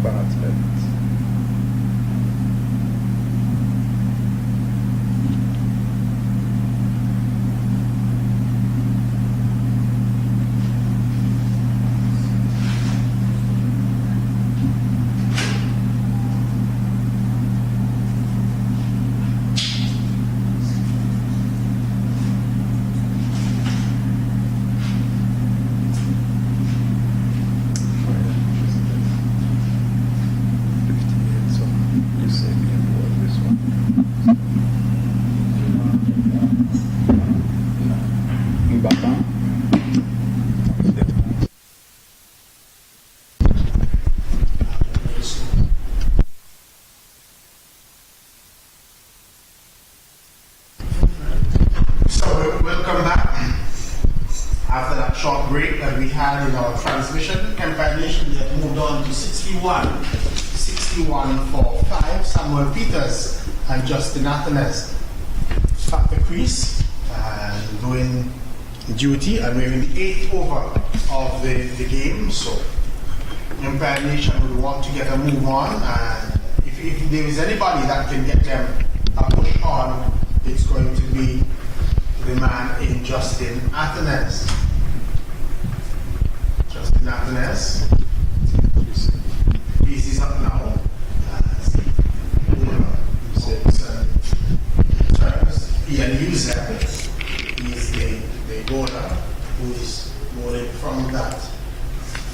Bartlett. Welcome back. After that short break that we had in our transmission, Empire Nation, they have moved on to 61 for 5. Samuel Peters and Justin Athenes at the crease and doing duty, and we're in the 8th over of the game. So Empire Nation will want to get a move on, and if there is anybody that can get them a push on, it's going to be the man in Justin Athenes. Justin Athenes. He's up now. Ian User. He's the bowler who is bowling from that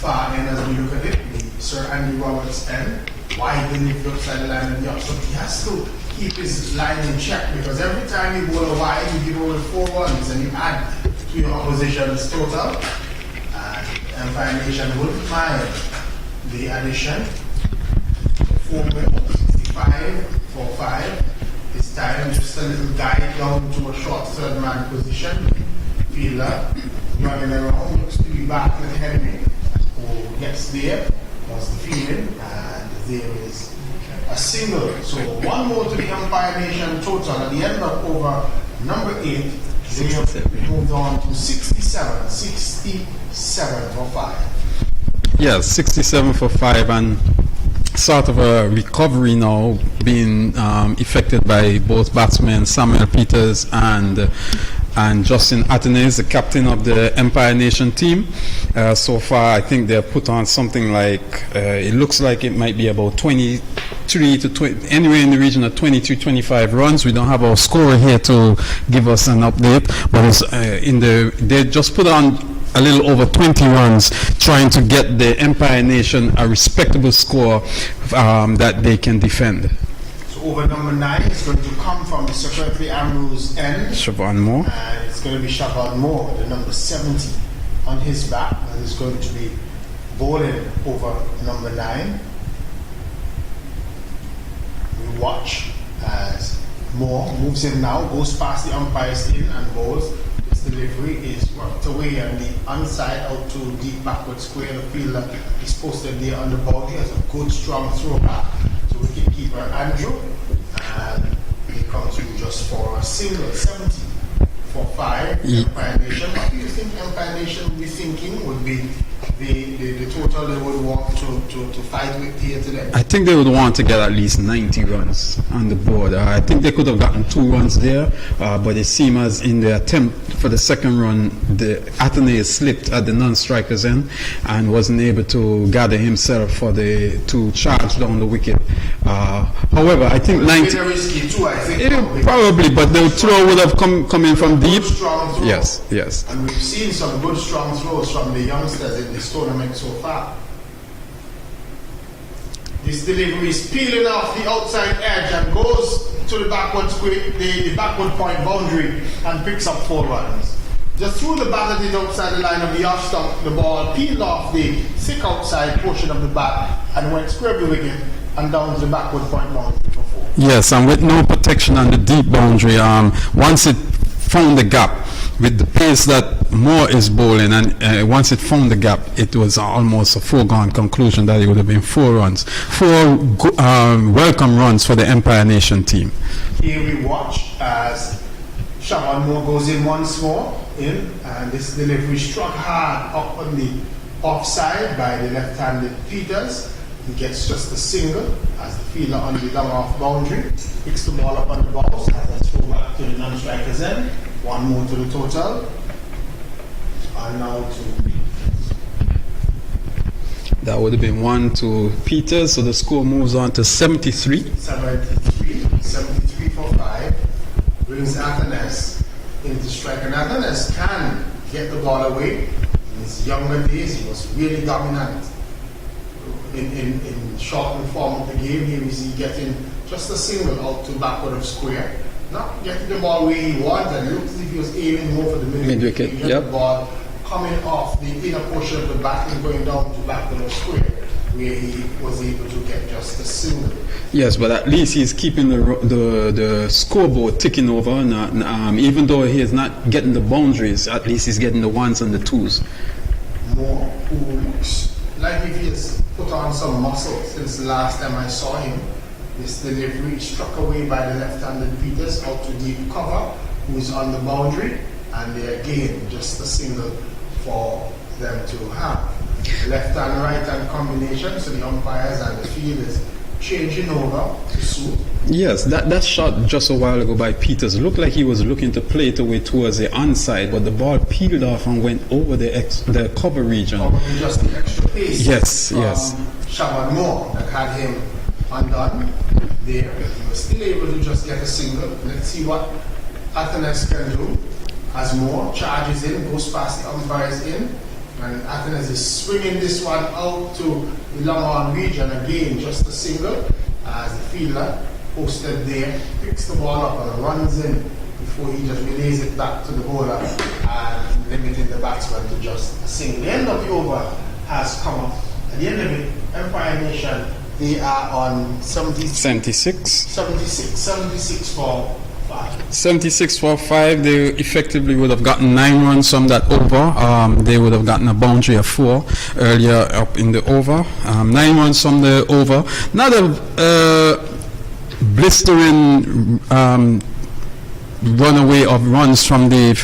far end as we look at it. The Sir Andy Roberts end. Widen it outside the line of the option. He has to keep his line in check, because every time you bowl a wide, you give over 4 runs and you add to your opposition's total. And Empire Nation wouldn't mind the addition. 65 for 5. This time, just a little guide down to a short third man position. Fielder running around, looks to be back with Henry, who gets there, does the fielding, and there is a single. So one more to the Empire Nation total. At the end of over number 8, they have moved on to 67 for 5. Yes, 67 for 5, and sort of a recovery now being effected by both batsmen Samuel Peters and Justin Athenes, the captain of the Empire Nation team. So far, I think they've put on something like, it looks like it might be about 23 to 20, anywhere in the region of 22, 25 runs. We don't have our scorer here to give us an update, but it's they just put on a little over 20 runs, trying to get the Empire Nation a respectable score that they can defend. So over number 9 is going to come from the Secretary Ambrose end. Siobhan Moore. And it's going to be Siobhan Moore, the number 70 on his back, and is going to be bowling over number 9. We watch as Moore moves in now, goes past the umpires in and bowls. Delivery is worked away on the onside out to deep backward square. The fielder is posted there on the boundary as a good strong throw back to wicketkeeper Andrew, and he comes through just for a single. 70 for 5. Empire Nation. What do you think Empire Nation would be thinking would be the total they would want to fight with here today? I think they would want to get at least 90 runs on the board. I think they could have gotten 2 runs there, but it seems as in the attempt for the second run, the Athenes slipped at the non-strikers end and wasn't able to gather himself to charge down the wicket. However, I think 90. Risky too, I think. Probably, but the throw would have come in from deep. Strong throw. Yes. And we've seen some good strong throws from the youngsters in this tournament so far. This delivery is peeling off the outside edge and goes to the backward square, the backward point boundary, and picks up 4 runs. Just threw the bat at it outside the line of the off stump. The ball peeled off the thick outside portion of the bat and went square of the wicket and down to the backward point boundary for 4. Yes, and with no protection on the deep boundary, once it found the gap, with the pace that Moore is bowling, and once it found the gap, it was almost a foregone conclusion that it would have been 4 runs. 4 welcome runs for the Empire Nation team. Here we watch as Siobhan Moore goes in once more, and this delivery struck hard up on the offside by the left-handed Peters. He gets just a single as the fielder on the long off boundary. Picks the ball up on the bounce as a throw back to the non-striker's end. One more to the total. And now to That would have been 1 to Peters, so the score moves on to 73. 73 for 5. Brings Athens into strike. And Athens can get the ball away. In his younger days, he was really dominant in shortened form of the game. Here we see getting just a single out to backward of square. Not getting the ball where he wanted. It looked as if he was aiming more for the mid-wicket. He got the ball coming off the inner portion of the bat and going down to backward of square, where he was able to get just a single. Yes, but at least he's keeping the scoreboard ticking over. And, even though he is not getting the boundaries, at least he's getting the ones and the twos. More who looks like if he has put on some muscle since the last time I saw him. This delivery struck away by the left-handed Peters out to deep cover, who is on the boundary, and they again just a single for them to have. Left and right hand combination, so the umpires and the field is changing over to suit. Yes, that shot just a while ago by Peters looked like he was looking to play it away towards the onside, but the ball peeled off and went over the cover region. Probably just the extra pace. Yes, from yes. Shabbat Moore that had him undone there. He was still able to just get a single. Let's see what Athens can do as Moore charges in, goes past the umpires in, and Athens is swinging this one out to the long on region again, just a single as the fielder posted there, picks the ball up and runs in before he just relays it back to the bowler and limiting the batsman to just a single. The end of the over has come up. At the end of it, Empire Nation, they are on 76 for 5. 76 for 5. They effectively would have gotten 9 runs from that over. They would have gotten a boundary of 4 earlier up in the over. 9 runs from the over. Not a blistering runaway of runs from the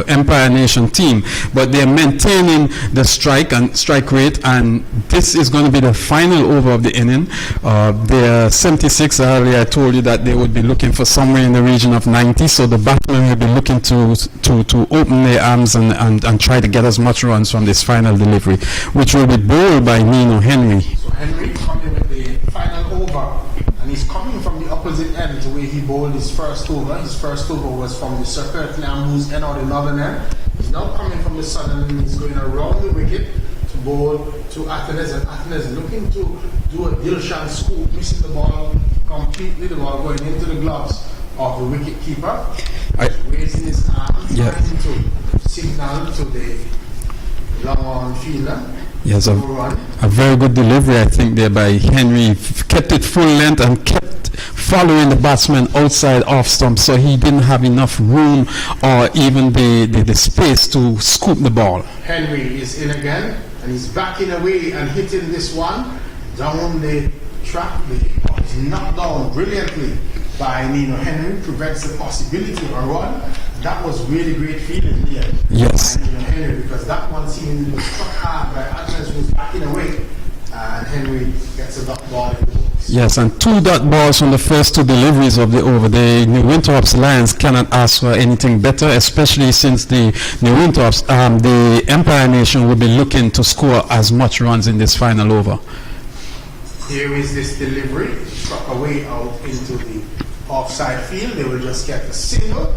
Empire Nation team, but they're maintaining the strike rate, and this is going to be the final over of the inning. They're 76. Earlier I told you that they would be looking for somewhere in the region of 90, so the batsmen will be looking to open their arms and try to get as much runs from this final delivery, which will be bowled by Nino Henry. So Henry coming with the final over, and he's coming from the opposite end to where he bowled his first over. His first over was from the circular blues end or the northern end. He's now coming from the southern end. He's going around the wicket to bowl to Athens, and Athens looking to do a Dilshan scoop, missing the ball completely. The ball going into the gloves of the wicket keeper. Raising his arm, trying to signal to the long on fielder. Yes, a very good delivery, I think, there by Henry. Kept it full length and kept following the batsman outside off stump, so he didn't have enough room or even the space to scoop the ball. Henry is in again, and he's backing away and hitting this one down the track. The ball is knocked down brilliantly by Nino Henry, prevents the possibility of a run. That was really great feeling here. Yes. By Nino Henry, because that one seemed struck hard by Athens, who was backing away, and Henry gets a dot ball in the books. Yes, and 2 dot balls from the first 2 deliveries of the over. The New Winthorpe's Lions cannot ask for anything better, especially since the New Winthorpe's, the Empire Nation will be looking to score as much runs in this final over. Here is this delivery, struck away out into the offside field. They will just get a single.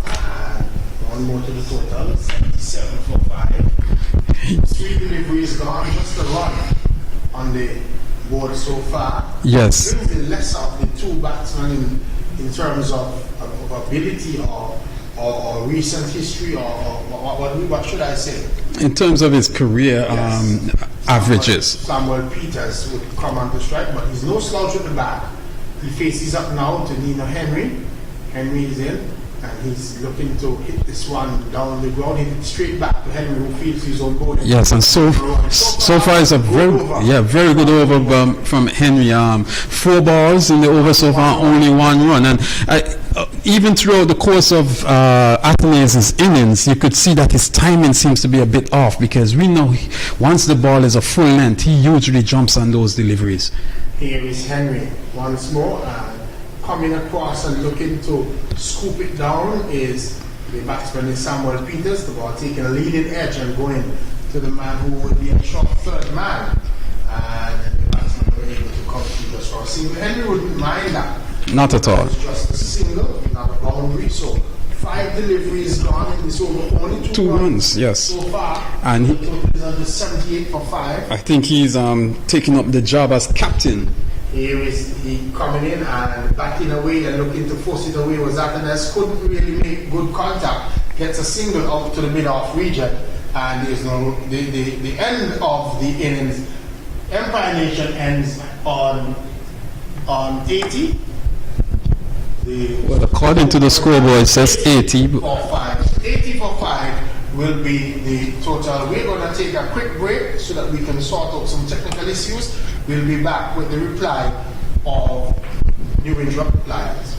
And one more to the total, 77 for 5. 3 deliveries gone, just a run on the board so far. Yes. Brings the less of the 2 batsmen in terms of ability or recent history or what should I say? In terms of his career averages. Samuel Peters would come on to strike, but he's no slouch at the back. He faces up now to Nino Henry. Henry is in. And he's looking to hit this one down the ground, hit it straight back to Henry, who feels his own ball. Yes, and so far it's a very good over from Henry. 4 balls in the over so far, only 1 run. And even throughout the course of Athenaeus' innings, you could see that his timing seems to be a bit off, because we know once the ball is a full length, he usually jumps on those deliveries. Here is Henry once more, coming across and looking to scoop it down is the batsman is Samuel Peters. The ball taking a leading edge and going to the man who would be a short third man, and the batsman were able to come through just for a single. Henry wouldn't mind that. Not at all. It's just a single, not a boundary. So 5 deliveries gone in this over, only 2 runs, yes. So far, and the total is under 78 for 5. I think he's taking up the job as captain. Here is he coming in and backing away and looking to force it away. Was Athenaeus couldn't really make good contact. Gets a single out to the mid-off region, and there's no the end of the innings. Empire Nation ends on 80. Well, according to the scoreboard, it says 80. 80 for 5 will be the total. We're going to take a quick break so that we can sort out some technical issues. We'll be back with the reply of New England Lions.